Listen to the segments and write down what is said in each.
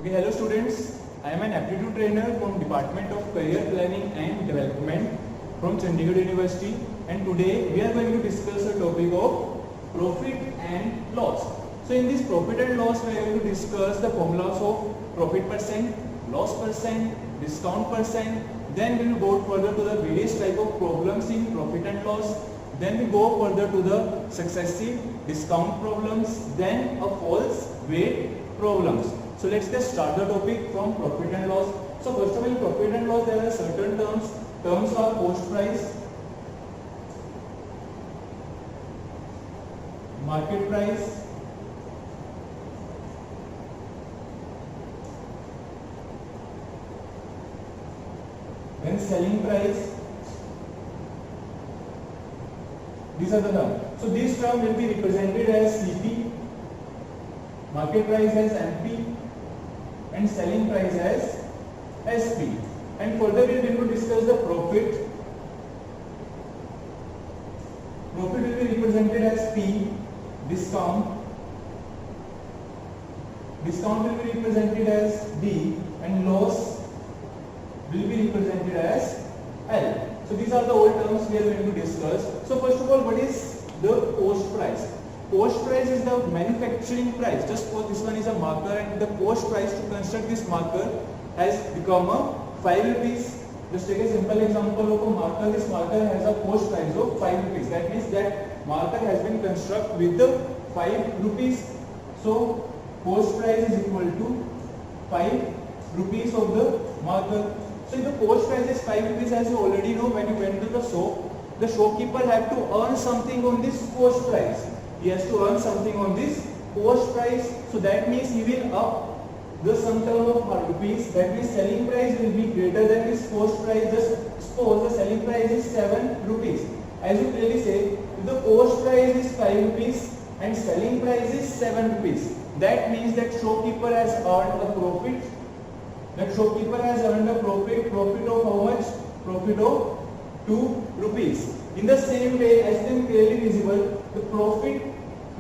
Okay, hello students. I am an aptitude trainer from Department of Career Planning and Development from Chandigarh University, and today we are going to discuss a topic of profit and loss. So in this profit and loss we are going to discuss the formulas of profit percent, loss percent, discount percent. Then we will go further to the various type of problems in profit and loss. Then we go further to the successive discount problems, then a false weight problems. So let's just start the topic from profit and loss. So first of all, profit and loss, there are certain terms. Terms are cost price, market price, then selling price. These are the terms. So these terms will be represented as CP, market price as MP, and selling price as SP. And further we are going to discuss the profit. Profit will be represented as P, discount. Discount will be represented as D, and loss will be represented as L. So these are the old terms we are going to discuss. So first of all, what is the cost price? Cost price is the manufacturing price. Just suppose this one is a marker and the cost price to construct this marker has become a 5 rupees. Just take a simple example of a marker. This marker has a cost price of 5 rupees. That means that marker has been constructed with the 5 rupees. So cost price is equal to 5 rupees of the marker. So if the cost price is 5 rupees, as you already know, when you went to the shop, the shopkeeper have to earn something on this cost price. He has to earn something on this cost price. So that means he will up the sum total of rupees. That means selling price will be greater than this cost price. Just suppose the selling price is 7 rupees. As you clearly say, if the cost price is 5 rupees and selling price is 7 rupees, that means that shopkeeper has earned a profit. That shopkeeper has earned a profit of how much? Profit of 2 rupees. In the same way, as then clearly visible, the profit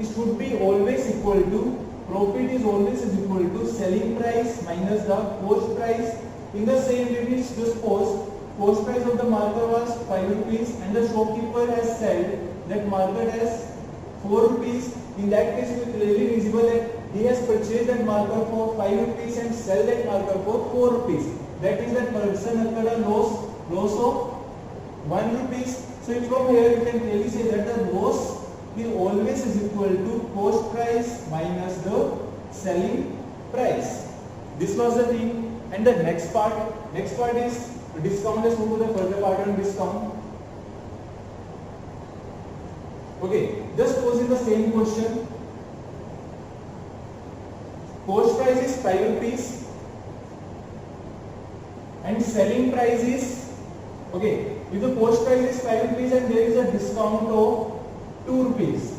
should be always equal to, profit is always equal to selling price minus the cost price. In the same way, we suppose cost price of the marker was 5 rupees and the shopkeeper has said that marker has 4 rupees. In that case, it is clearly visible that he has purchased that marker for 5 rupees and sell that marker for 4 rupees. That is that person incurred a loss of 1 rupees. So from here you can clearly say that the loss will always is equal to cost price minus the selling price. This was the thing. And the next part is discount. Let's move to the further part on discount. Okay, just posing the same question. Cost price is 5 rupees and selling price is, okay, if the cost price is 5 rupees and there is a discount of 2 rupees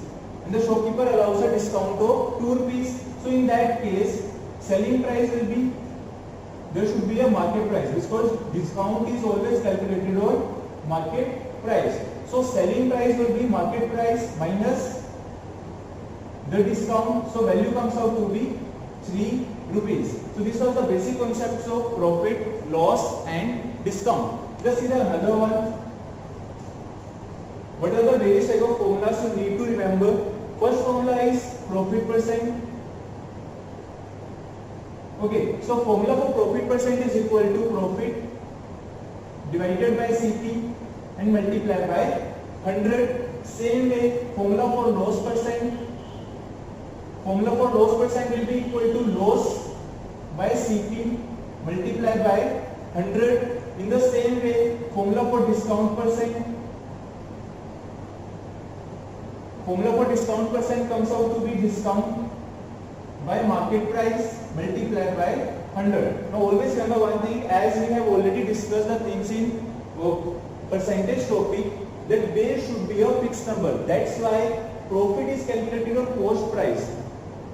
and the shopkeeper allows a discount of 2 rupees, so in that case selling price will be, there should be a market price because discount is always calculated on market price. So selling price will be market price minus the discount, so value comes out to be 3 rupees. So these are the basic concepts of profit, loss and discount. Just see the another one. What are the various type of formulas you need to remember? First formula is profit percent. Okay, so formula for profit percent is equal to profit divided by CP and multiplied by 100. Same way, formula for loss percent. Formula for loss percent will be equal to loss by CP multiplied by 100. In the same way, formula for discount percent. Formula for discount percent comes out to be discount by market price multiplied by 100. Now always remember one thing, as we have already discussed the things in percentage topic, that there should be a fixed number. That's why profit is calculated on cost price.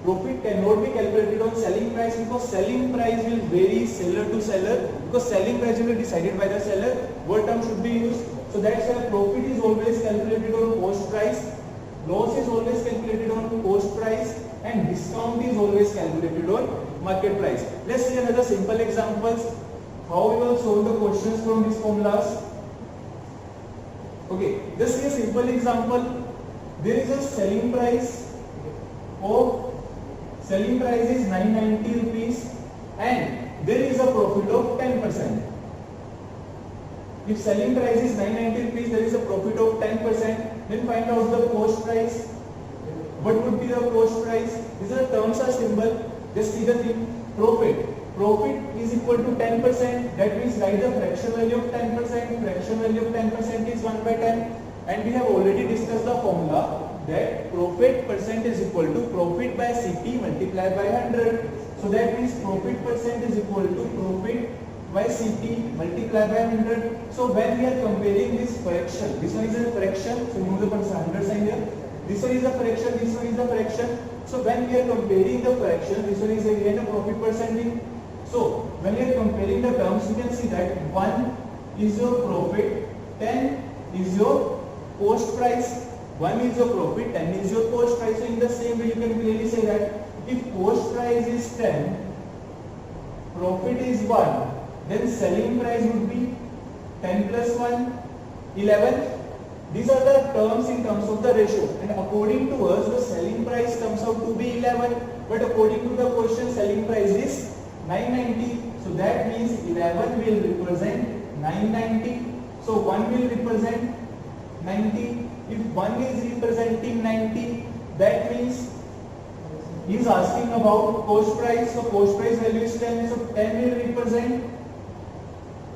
Profit cannot be calculated on selling price because selling price will vary seller to seller, because selling price will be decided by the seller what term should be used. So that's why profit is always calculated on cost price, loss is always calculated on cost price, and discount is always calculated on market price. Let's see another simple examples. How we will solve the questions from these formulas. Okay, just see a simple example. There is a selling price of is 990 rupees and there is a profit of 10%. If selling price is 990 rupees, there is a profit of 10%. Then find out the cost price. What would be the cost price? These are terms are simple. Just see the thing. Profit. Profit is equal to 10%. That means write the fraction value of 10%. Fraction value of 10% is 1 by 10. And we have already discussed the formula that profit percent is equal to profit by CP multiplied by 100. So that means profit percent is equal to profit by CP multiplied by 100. So when we are comparing this fraction, this one is a fraction, so remove the hundred sign here. This one is a fraction, this one is a fraction. So when we are comparing the fraction, this one is again a profit percentage. So when we are comparing the terms, you can see that 1 is your profit, 10 is your cost price. 1 is your profit, 10 is your cost price. So in the same way you can clearly say that if cost price is 10, profit is 1, then selling price would be 10 plus 1, 11. These are the terms in terms of the ratio, and according to us the selling price comes out to be 11, but according to the question selling price is 990. So that means 11 will represent 990. So 1 will represent 90. If 1 is representing 90, that means he is asking about cost price. So cost price value is 10. So 10 will represent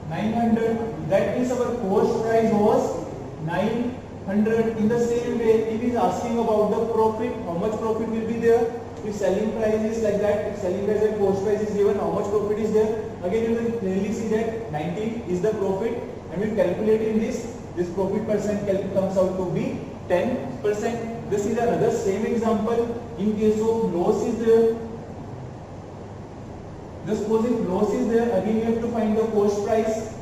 900. That means our cost price was 900. In the same way, if he is asking about the profit, how much profit will be there? If selling price is like that, if selling price and cost price is given, how much profit is there? Again, you will clearly see that 90 is the profit, and we calculate in this profit percent comes out to be 10%. This is another same example. In case of loss is there, just suppose if loss is there, again you have to find the cost price.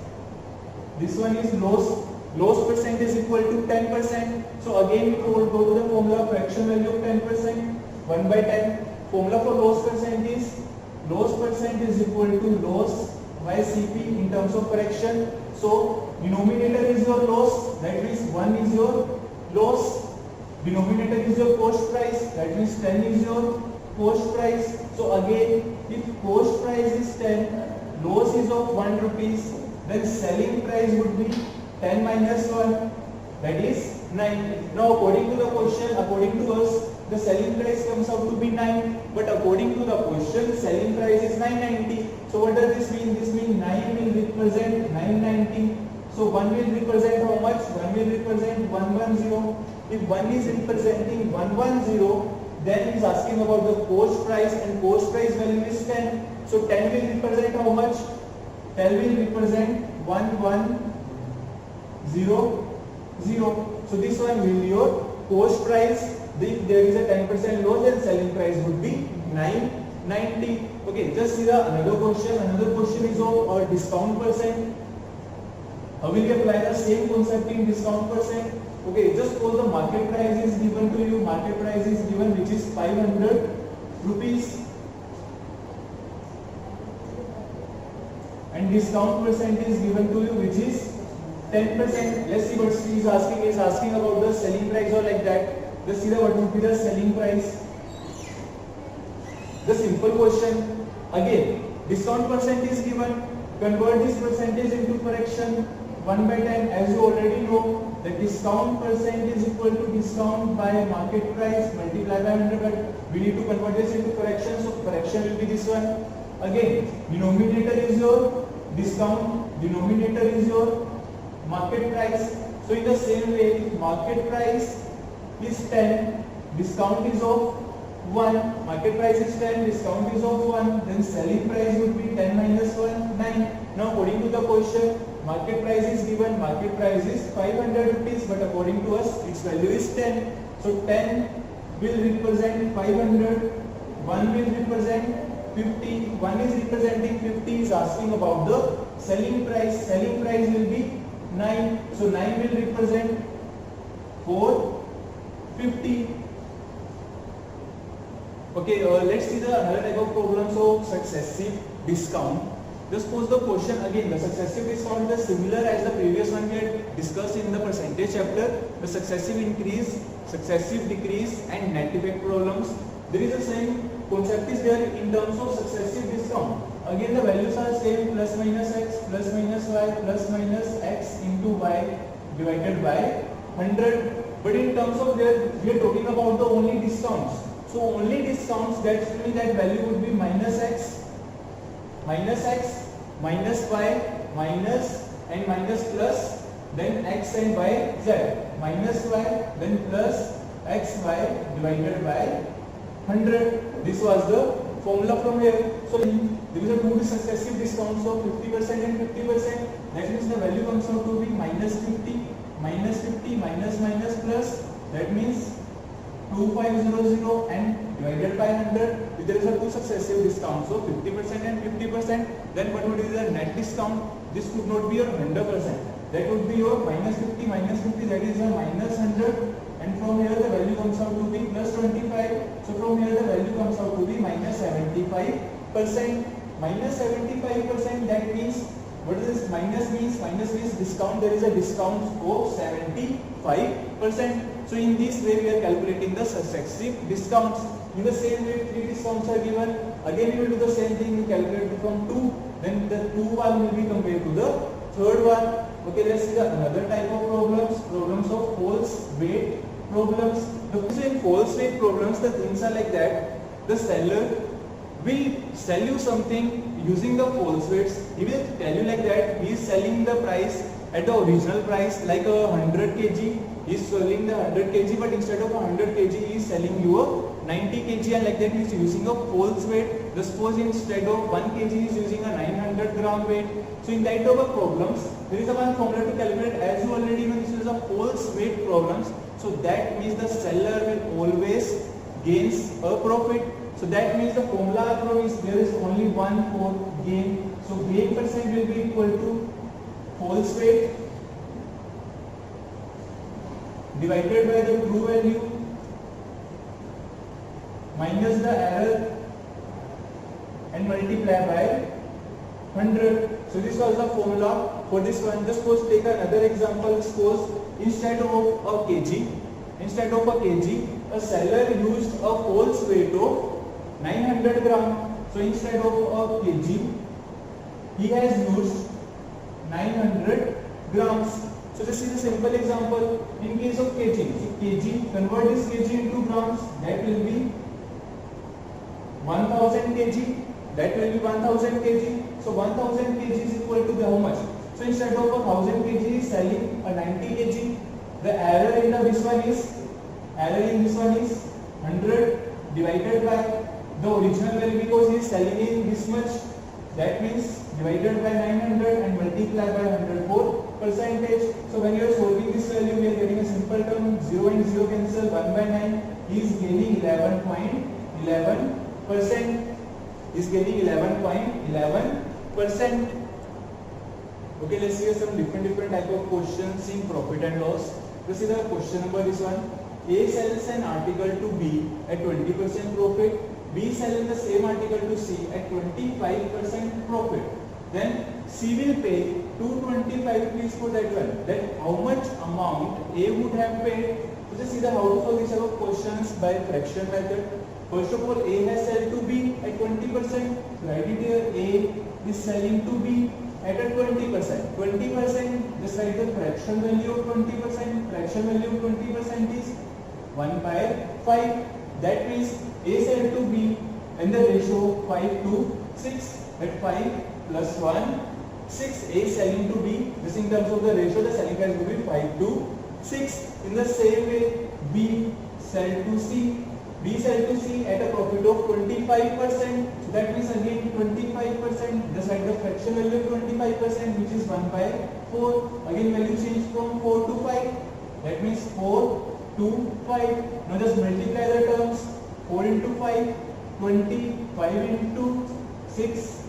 This one is loss. Loss percent is equal to 10%. So again we will go to the formula fraction value of 10%. 1 by 10. Formula for loss percent is equal to loss by CP in terms of fraction. So denominator is your loss, that means 1 is your loss. Denominator is your cost price, that means 10 is your cost price. So again, if cost price is 10, loss is of 1 rupees, then selling price would be 10 minus 1, that is 9. Now according to the question, according to us, the selling price comes out to be 9, but according to the question, selling price is 990. So what does this mean? This means 9 will represent 990. So 1 will represent how much? 1 will represent 110. If 1 is representing 110, then he is asking about the cost price, and cost price value is 10. So 10 will represent how much? 10 will represent 1100. So this one will be your cost price. If there is a 10% loss, then selling price would be 990. Okay, just see the another question. Another question is of discount percent. How will you apply the same concept in discount percent? Okay, just suppose the market price is given to you. Market price is given, which is 500 rupees, and discount percent is given to you, which is 10%. Let's see what he is asking. He is asking about the selling price or like that. Let's see what would be the selling price. The simple question. Again, discount percent is given. Convert this percentage into fraction. 1 by 10. As you already know, the discount percent is equal to discount by market price multiplied by 100. But we need to convert this into fraction. So fraction will be this one. Again, denominator is your discount. Denominator is your market price. So in the same way, if market price is 10, discount is of 1, market price is 10, discount is of 1, then selling price would be 10 minus 1, 9. Now according to the question, market price is given, market price is 500 rupees, but according to us, its value is 10. So 10 will represent 500, 1 will represent 50, 1 is representing 50, is asking about the selling price. Selling price will be 9, so 9 will represent 450. Okay, let's see the another type of problems of successive discount. Just pose the question again. The successive discount is similar as the previous one we had discussed in the percentage chapter. The successive increase, successive decrease, and net effect problems. There is the same concept is there in terms of successive discount. Again, the values are same: plus minus x, plus minus y, plus minus x into y divided by 100. But in terms of there, we are talking about the only discounts. So only discounts, that means that value would be minus x, minus y, minus and minus plus, then x and y, z, minus y, then plus x, y divided by 100. This was the formula from here. So there is a two successive discounts of 50% and 50%. That means the value comes out to be minus 50, minus 50, minus minus plus. That means 2500 and divided by 100. If there is a two successive discounts, so 50% and 50%, then what would be the net discount? This could not be your 100%. That would be your minus 50, that is your minus 100, and from here the value comes out to be plus 25. So from here the value comes out to be minus 75%. Minus 75%, that means, what is this minus means? Minus means discount. There is a discount of 75%. So in this way we are calculating the successive discounts. In the same way, three discounts are given. Again we will do the same thing. We calculate from 2. Then the 2 one will be compared to the third one. Okay, let's see the another type of problems. Problems of false weight problems. In false weight problems, the things are like that. The seller will sell you something using the false weights. He will tell you like that he is selling the price at the original price, like a 100 kg. He is selling the 100 kg, but instead of 100 kg, he is selling you a 90 kg, and like that he is using a false weight. Just suppose instead of 1 kg, he is using a 900 gram weight. So in that type of problems, there is a one formula to calculate. As you already know, this is a false weight problems. So that means the seller will always gains a profit. So that means the formula is there is only one for gain. So gain percent will be equal to false weight divided by the true value minus the error and multiply by 100. So this was the formula for this one. Just suppose take another example. Suppose instead of a kg, a seller used a false weight of 900 gram. So instead of a kg, he has used 900 grams. So this is a simple example. In case of kg, convert this kg into grams. That will be 1000 kg. That will be 1000 kg. So 1000 kg is equal to how much? So instead of 1000 kg, he is selling a 90 kg. The error in this one is 100 divided by the original value, because he is selling in this much. That means divided by 900 and multiply by 100 for percentage. So when you are solving this value, we are getting a simple term. 0 and 0 cancel. 1 by 9 is gaining 11.11%. Is getting 11.11%. Okay, let's see some different type of questions in profit and loss. This is the question number this one. A sells an article to B at 20% profit. B selling the same article to C at 25% profit. Then C will pay 225 rupees for that one. Then how much amount A would have paid? So just see the how to solve these type of questions by fraction method. First of all, A has sold to B at 20%. Write it here. A is selling to B at a 20%. 20%, just write the fraction value of 20%. Fraction value of 20% is 1 by 5. That means A sold to B in the ratio 5 to 6. At 5 plus 1, 6. A selling to B. This in terms of the ratio, the selling price will be 5 to 6. In the same way, B sold to C. B sold to C at a profit of 25%. So that means again 25%. Just like the fraction value of 25%, which is 1 by 4. Again value change from 4 to 5. That means 4 to 5. Now just multiply the terms. 4 into 5, 20. 5 into 6,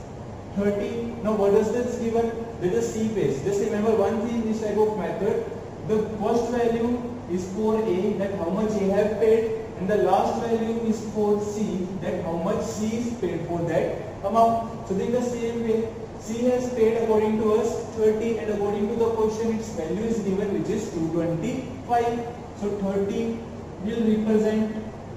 30. Now what does this given? Let us see base. Just remember one thing in this type of method. The first value is for A, that how much A have paid. and the last value is for C, that how much C is paid for that amount. So in the same way, C has paid according to us 30, and according to the question its value is given, which is 225. So 30 will represent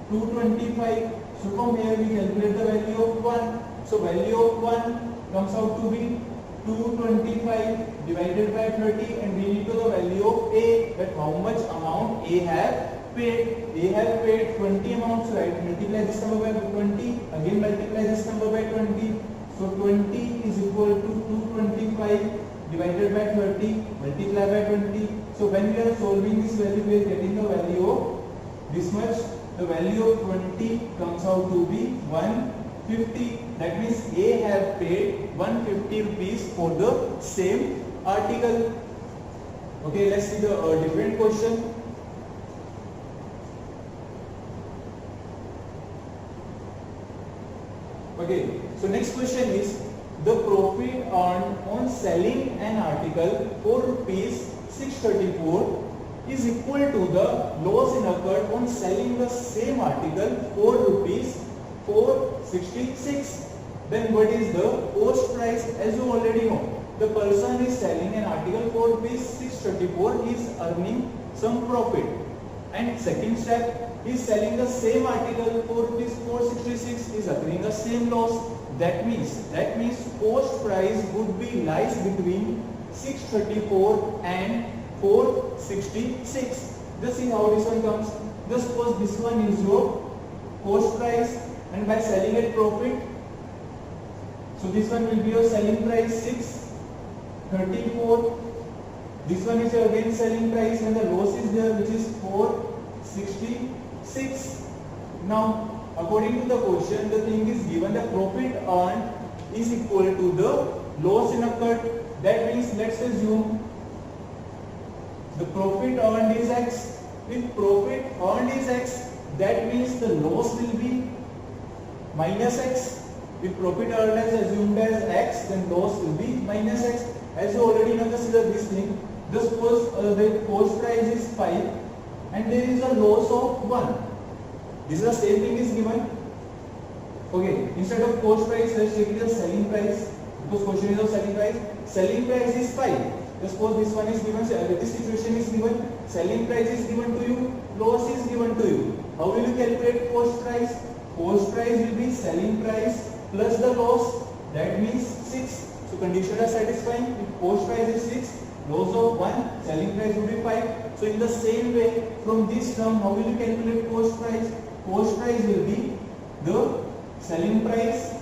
225. So from here we calculate the value of 1. So value of 1 comes out to be 225 divided by 30, and we need to the value of A, that how much amount A have paid. A have paid 20 amounts, right? Multiply this number by 20, again multiply this number by 20. So 20 is equal to 225 divided by 30, multiply by 20. So when we are solving this value, we are getting the value of this much. The value of 20 comes out to be 150. That means A have paid 150 rupees for the same article. Okay, let's see the different question. Okay, so next question is the profit earned on selling an article for rupees 634 is equal to the loss incurred on selling the same article for rupees 466. Then what is the cost price? As you already know, the person is selling an article for rupees 634, he is earning some profit. And second step, he is selling the same article for rupees 466, is occurring the same loss. That means cost price would be lies between 634 and 466. Just see how this one comes. Just suppose this one is your cost price, and by selling at profit, so this one will be your selling price 634. This one is your again selling price, and the loss is there, which is 466. Now according to the question, the thing is given, the profit earned is equal to the loss incurred. That means let's assume the profit earned is X. If profit earned is X, that means the loss will be minus X. If profit earned is assumed as X, then loss will be minus X. As you already know, consider this thing. Just suppose the cost price is 5 and there is a loss of 1. This is the same thing is given. Okay, instead of cost price, let's take it as selling price, because question is of selling price. Selling price is 5. Just suppose this one is given, this situation is given, selling price is given to you, loss is given to you. How will you calculate cost price? Cost price will be selling price plus the loss, that means 6. So condition are satisfying. If cost price is 6, loss of 1, selling price will be 5. So in the same way, from this term, how will you calculate cost price? Cost price will be the selling price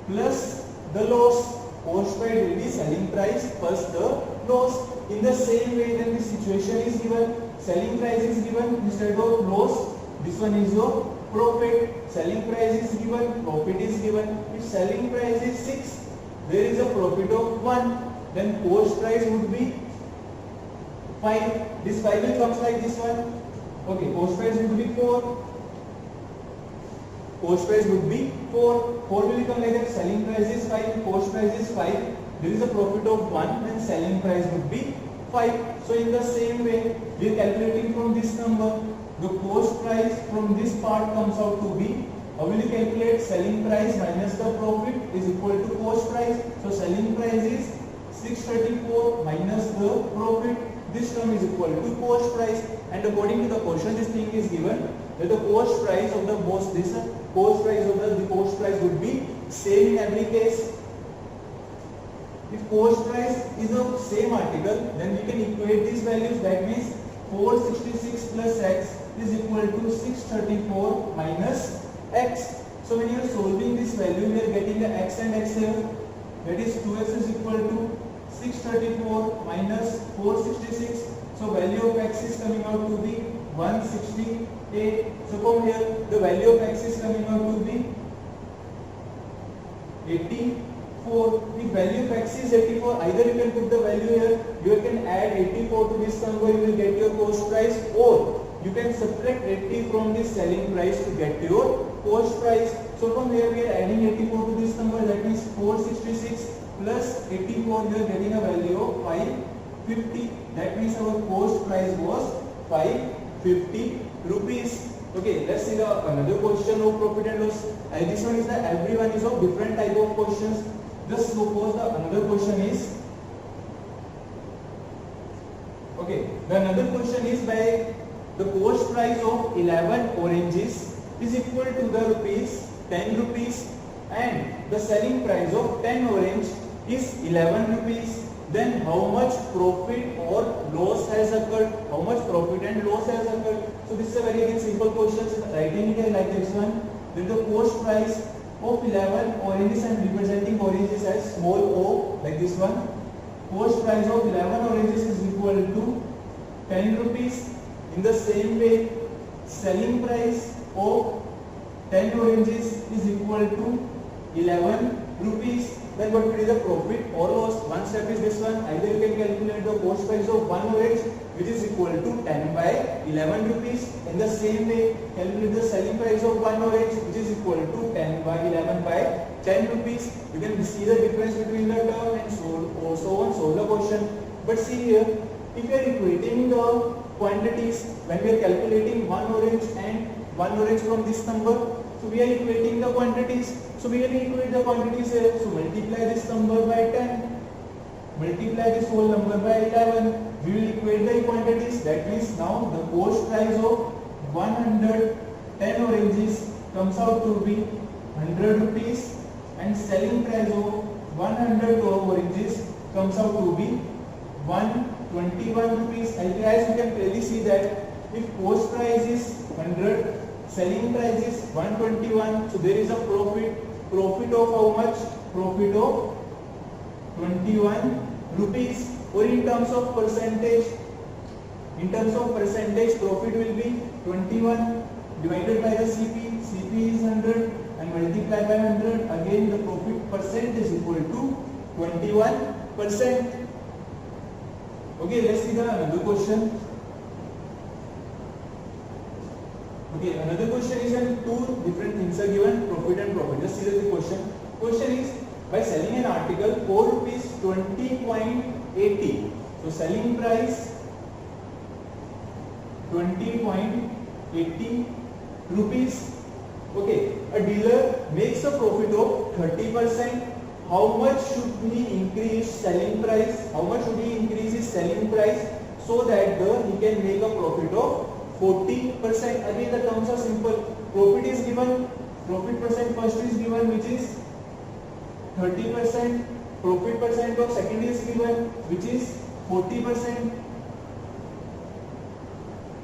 plus the loss. Cost price will be selling price plus the loss. In the same way, then the situation is given, selling price is given, instead of loss, this one is your profit. Selling price is given, profit is given. If selling price is 6, there is a profit of 1, then cost price would be 5. This 5 will comes like this one. Okay, cost price would be 4. Cost price would be 4. 4 will become like that. Selling price is 5. Cost price is 5. There is a profit of 1. Then selling price would be 5. So in the same way, we are calculating from this number. The cost price from this part comes out to be, how will you calculate? Selling price minus the profit is equal to cost price. So selling price is 634 minus the profit. This term is equal to cost price. And according to the question, this thing is given that the cost price of the cost price would be same in every case. If cost price is of same article, then we can equate these values. That means 466 plus X is equal to 634 minus X. So when you are solving this value, we are getting the X and X here. That is 2X is equal to 634 minus 466. So value of X is coming out to be 168. So from here, the value of X is coming out to be 84. If value of X is 84, either you can put the value here, you can add 84 to this number, you will get your cost price, or you can subtract 80 from this selling price to get your cost price. So from here we are adding 84 to this number, that means 466 plus 84, you are getting a value of 550. That means our cost price was 550 rupees. Okay, let's see the another question of profit and loss. And this one is the everyone is of different type of questions. Just suppose the another question is, okay, the another question is by the cost price of 11 oranges is equal to the rupees 10 rupees and the selling price of 10 orange is 11 rupees. Then how much profit or loss has occurred? How much profit and loss has occurred? So this is a very again simple question. Writing it like this one. Then the cost price of 11 oranges and representing oranges as small o like this one. Cost price of 11 oranges is equal to 10 rupees. In the same way, selling price of 10 oranges is equal to 11 rupees. Then what will be the profit or loss? One step is this one. Either you can calculate the cost price of 1 orange which is equal to 10 by 11 rupees. In the same way, calculate the selling price of 1 orange which is equal to 10 by 11 by 10 rupees. You can see the difference between the term and so on, solve the question. But see here, if you are equating the quantities, when we are calculating 1 orange and 1 orange from this number, so we are equating the quantities. So we will equate the quantities here. So multiply this number by 10. Multiply this whole number by 11. We will equate the quantities. That means now the cost price of 110 oranges comes out to be 100 rupees and selling price of 100 oranges comes out to be 121 rupees. As you can clearly see that if cost price is 100, selling price is 121, so there is a profit of how much? Profit of 21 rupees. Or in terms of percentage, profit will be 21 divided by the CP is 100 and multiplied by 100. Again the profit percent is equal to 21%. Okay, let's see the another question. Okay, another question is when two different things are given, profit and profit. Just see the question. Question is, by selling an article 4 rupees 20.80. So selling price 20.80 rupees. Okay, a dealer makes a profit of 30%. How much should he increase selling price? How much should he increase his selling price so that he can make a profit of 40%. Again the terms are simple. Profit is given, profit percent first is given which is 30%. Profit percent of second is given which is 40%.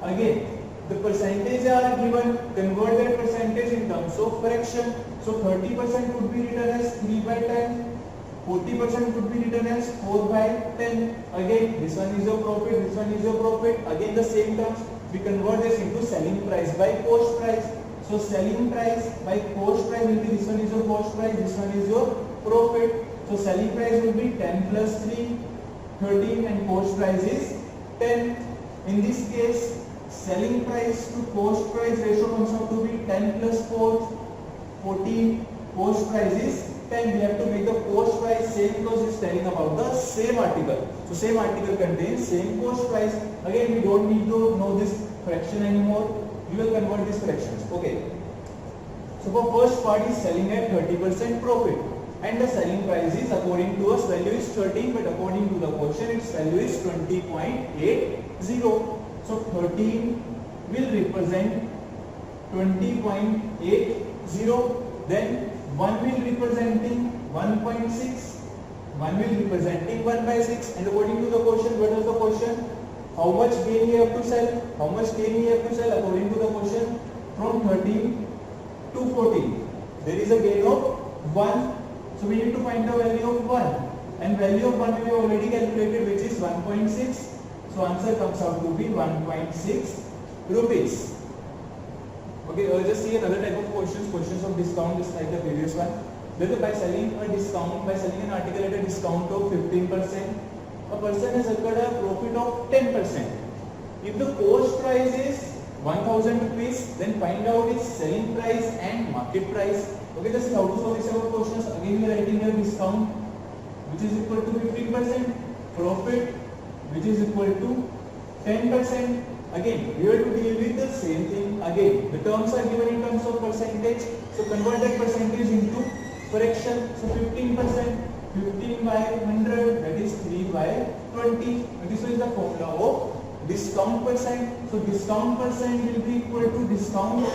Again the percentage are given, convert that percentage in terms of fraction. So 30% could be written as 3 by 10. 40% could be written as 4 by 10. Again this one is your profit, this one is your profit. Again the same terms. We convert this into selling price by cost price. So selling price by cost price will be, this one is your cost price, this one is your profit. So selling price will be 10 plus 3, 13 and cost price is 10. In this case, selling price to cost price ratio comes out to be 10 plus 4, 14, cost price is 10. We have to make the cost price same because it's telling about the same article. So same article contains same cost price. Again we don't need to know this fraction anymore. We will convert these fractions. Okay. So for first part is selling at 30% profit. And the selling price is according to us value is 13 but according to the question its value is 20.80. So 13 will represent 20.80. Then 1 will representing 1.6. 1 will representing 1 by 6. And according to the question, what is the question? How much gain you have to sell? How much gain you have to sell according to the question? From 13 to 14. There is a gain of 1. So we need to find the value of 1. And value of 1 we have already calculated which is 1.6. So answer comes out to be 1.6 rupees. Okay, just see another type of questions of discount just like the previous one. Whether by selling an article at a discount of 15%, a person has incurred a profit of 10%. If the cost price is 1000 rupees, then find out its selling price and market price. Okay, this is how to solve this type of questions. Again, we are writing here discount which is equal to 15%, profit which is equal to 10%. Again, we have to deal with the same thing. Again, the terms are given in terms of percentage. So convert that percentage into fraction. So 15%, 15 by 100, that is 3 by 20. And this is the formula of discount percent. So discount percent will be equal to discount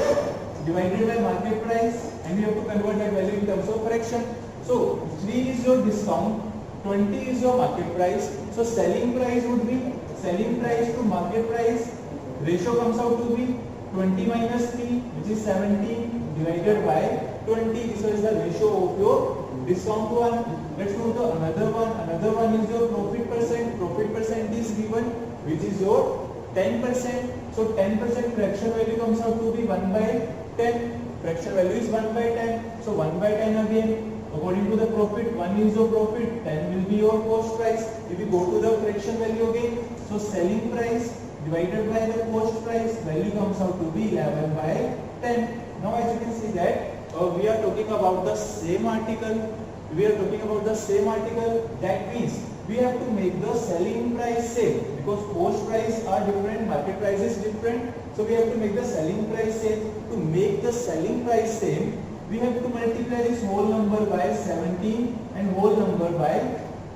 divided by market price, and we have to convert that value in terms of fraction. So 3 is your discount, 20 is your market price. So selling price would be, selling price to market price ratio comes out to be 20 minus 3, which is 17 divided by 20. This is the ratio of your discount one. Let's go to another one. Another one is your profit percent. Profit percent is given, which is your 10%. So 10% fraction value comes out to be 1 by 10. Fraction value is 1 by 10. So 1 by 10 again. According to the profit, 1 is your profit, 10 will be your cost price. If you go to the fraction value again, so selling price divided by the cost price, value comes out to be 11 by 10. Now as you can see that we are talking about the same article. That means we have to make the selling price same, because cost price are different, market price is different. So we have to make the selling price same. To make the selling price same, we have to multiply this whole number by 17 and whole number by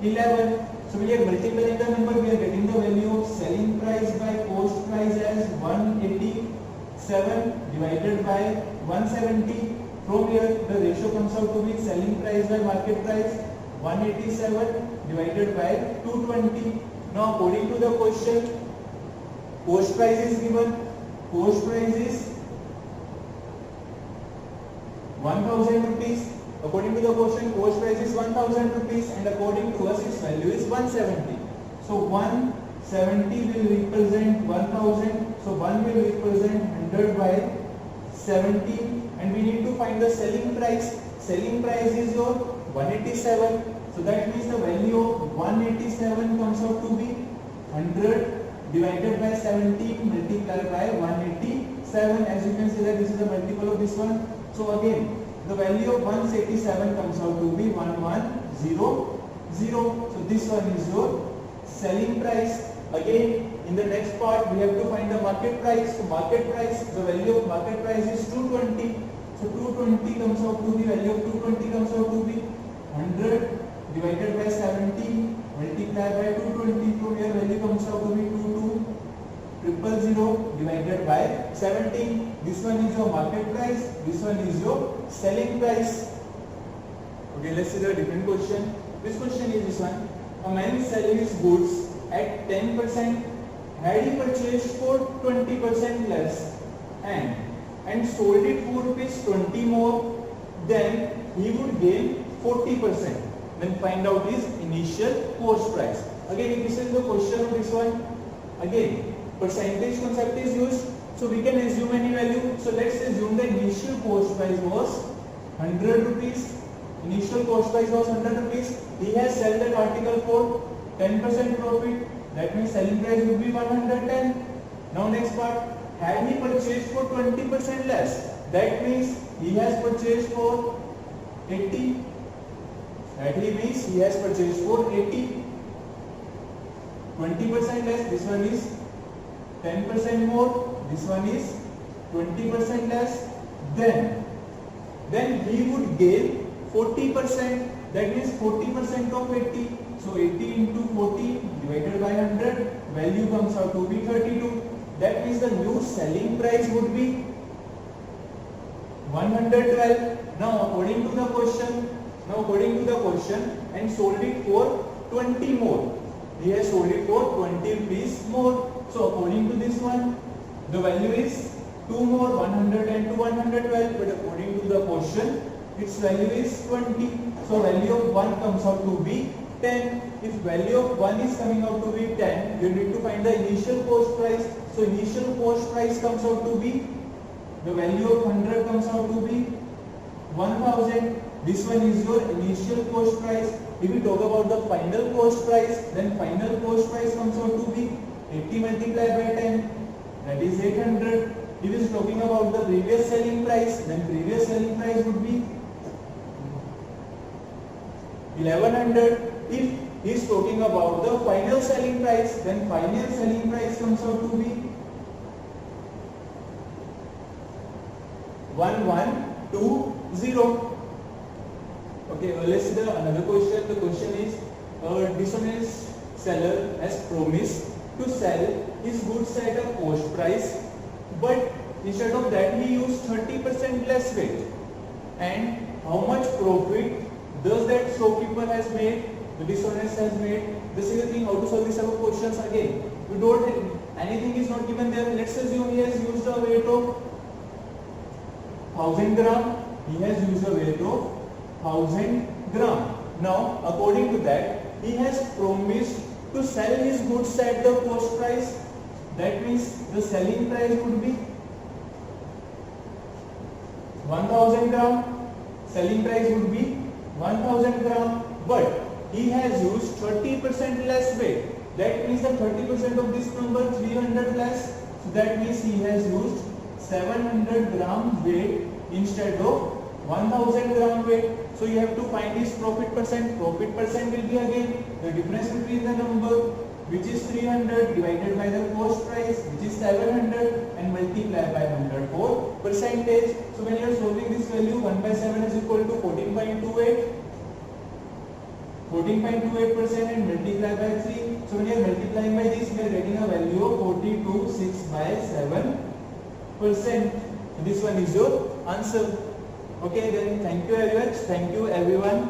11. So we are multiplying the number, we are getting the value of selling price by cost price as 187 divided by 170. From here the ratio comes out to be selling price by market price 187 divided by 220. Now according to the question, cost price is given. Cost price is 1000 rupees. According to the question, cost price is 1000 rupees, and according to us its value is 170. So 170 will represent 1000. So 1 will represent 100 by 70, and we need to find the selling price. Selling price is your 187. So that means the value of 187 comes out to be 100 divided by 17 multiplied by 187. As you can see that this is the multiple of this one. So again, the value of 187 comes out to be 1100. So this one is your selling price. Again, in the next part we have to find the market price. So market price, the value of market price is 220. So 220 comes out to the value of 220 comes out to be 100 divided by 17 multiplied by 220. From here value comes out to be 22000 divided by 17. This one is your market price, this one is your selling price. Okay, let's see the different question. This question is this one. A man selling his goods at 10%, had he purchased for 20% less and sold it for rupees 20 more, then he would gain 40%. Then find out his initial cost price. Again, if this is the question of this one, again percentage concept is used. So we can assume any value. So let's assume the initial cost price was 100 rupees. Initial cost price was 100 rupees. He has sold that article for 10% profit. That means selling price would be 110. Now next part, had he purchased for 20% less? That means he has purchased for 80. That means he has purchased for 80. 20% less. This one is 10% more. This one is 20% less. Then he would gain 40%. That means 40% of 80. So 80 into 40 divided by 100, value comes out to be 32. That means the new selling price would be 112. Now according to the question, and sold it for 20 more. He has sold it for 20 rupees more. So according to this one, the value is 2 more, 110 to 112. But according to the question, its value is 20. So value of 1 comes out to be 10. If value of 1 is coming out to be 10, you need to find the initial cost price. So initial cost price comes out to be, the value of 100 comes out to be 1000. This one is your initial cost price. If we talk about the final cost price, then final cost price comes out to be 80 multiplied by 10, that is 800. If it is talking about the previous selling price, then previous selling price would be 1100. If he is talking about the final selling price, then final selling price comes out to be 1120. Okay, let's see another question. The question is, a dishonest seller has promised to sell his goods at a cost price, but instead of that he used 30% less weight. And how much profit does that shopkeeper has made, the dishonest has made? This is the thing, how to solve these type of questions again. We don't, anything is not given there. Let's assume he has used a weight of 1000 gram. He has used a weight of 1000 gram. Now, according to that, he has promised to sell his goods at the cost price. That means the selling price would be 1000 gram. Selling price would be 1000 gram. But he has used 30% less weight. That means the 30% of this number 300 less. So that means he has used 700 gram weight instead of 1000 gram weight. So you have to find his profit percent. Profit percent will be again the difference between the number which is 300 divided by the cost price which is 700 and multiply by 100 for percentage. So when you are solving this value, 1 by 7 is equal to 14.28. 14.28% and multiply by 3. So when you are multiplying by this, we are getting a value of 42.6 by 7%. This one is your answer. Okay, then thank you very much. Thank you everyone.